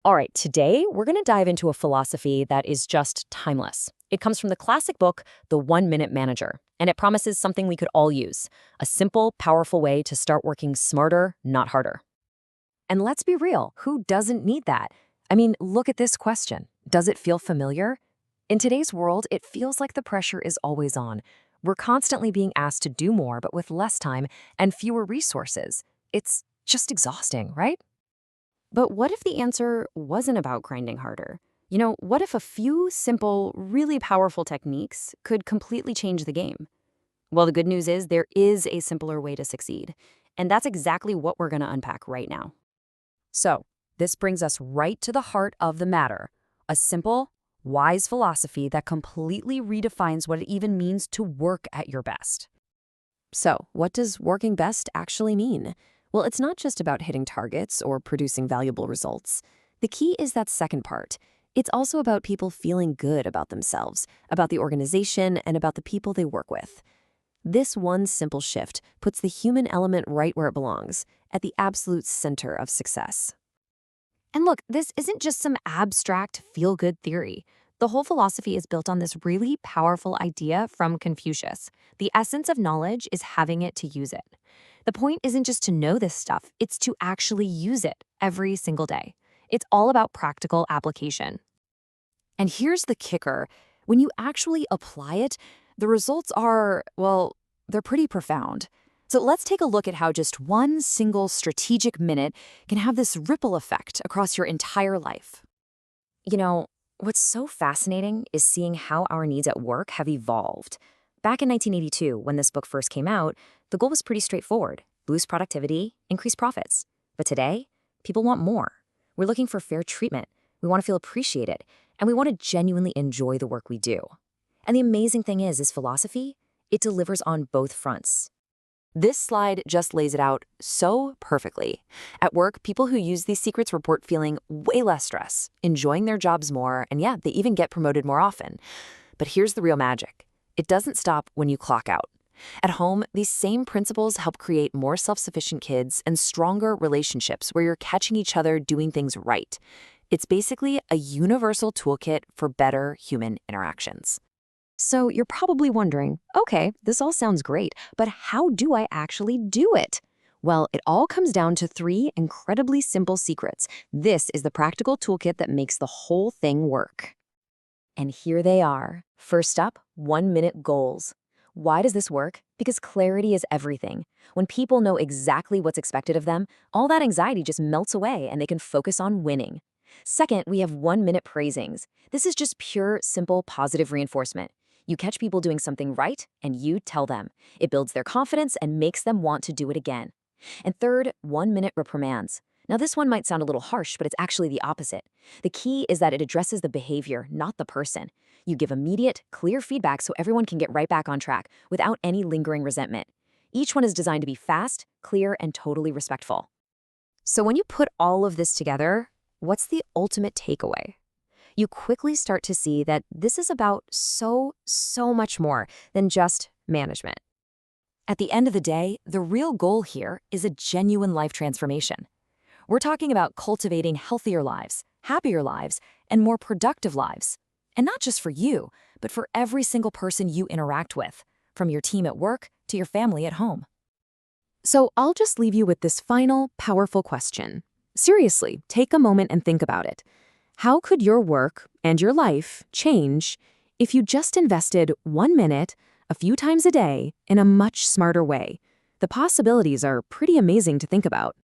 All right, today we're going to dive into a philosophy that is just timeless. It comes from the classic book, The 1 Minute Manager, and it promises something we could all use: a simple, powerful way to start working smarter, not harder. And let's be real, who doesn't need that? I mean, look at this question. Does it feel familiar? In today's world, it feels like the pressure is always on. We're constantly being asked to do more, but with less time and fewer resources. It's just exhausting, right? But what if the answer wasn't about grinding harder? What if a few simple, really powerful techniques could completely change the game? Well, the good news is there is a simpler way to succeed. And that's exactly what we're going to unpack right now. So, this brings us right to the heart of the matter: a simple, wise philosophy that completely redefines what it even means to work at your best. So, what does working best actually mean? Well, it's not just about hitting targets or producing valuable results. The key is that second part. It's also about people feeling good about themselves, about the organization, and about the people they work with. This one simple shift puts the human element right where it belongs, at the absolute center of success. And look, this isn't just some abstract feel-good theory. The whole philosophy is built on this really powerful idea from Confucius. The essence of knowledge is having it to use it. The point isn't just to know this stuff, it's to actually use it every single day. It's all about practical application. And here's the kicker: when you actually apply it, the results are, well, they're pretty profound. So let's take a look at how just one single strategic minute can have this ripple effect across your entire life. You know, what's so fascinating is seeing how our needs at work have evolved. Back in 1982, when this book first came out, the goal was pretty straightforward: boost productivity, increase profits. But today, people want more. We're looking for fair treatment, we want to feel appreciated, and we want to genuinely enjoy the work we do. And the amazing thing is philosophy, it delivers on both fronts. This slide just lays it out so perfectly. At work, people who use these secrets report feeling way less stress, enjoying their jobs more, and yeah, they even get promoted more often. But here's the real magic: it doesn't stop when you clock out. At home, these same principles help create more self-sufficient kids and stronger relationships where you're catching each other doing things right. It's basically a universal toolkit for better human interactions. So you're probably wondering, okay, this all sounds great, but how do I actually do it? Well, it all comes down to three incredibly simple secrets. This is the practical toolkit that makes the whole thing work. And here they are. First up, 1 minute goals. Why does this work? Because clarity is everything. When people know exactly what's expected of them, all that anxiety just melts away and they can focus on winning. Second, we have 1 minute praisings. This is just pure, simple, positive reinforcement. You catch people doing something right, and you tell them. It builds their confidence and makes them want to do it again. And third, 1 minute reprimands. Now, this one might sound a little harsh, but it's actually the opposite. The key is that it addresses the behavior, not the person. You give immediate, clear feedback so everyone can get right back on track without any lingering resentment. Each one is designed to be fast, clear, and totally respectful. So when you put all of this together, what's the ultimate takeaway? You quickly start to see that this is about so much more than just management. At the end of the day, the real goal here is a genuine life transformation. We're talking about cultivating healthier lives, happier lives, and more productive lives. And not just for you, but for every single person you interact with, from your team at work to your family at home. So I'll just leave you with this final, powerful question. Seriously, take a moment and think about it. How could your work and your life change if you just invested 1 minute, a few times a day, in a much smarter way? The possibilities are pretty amazing to think about.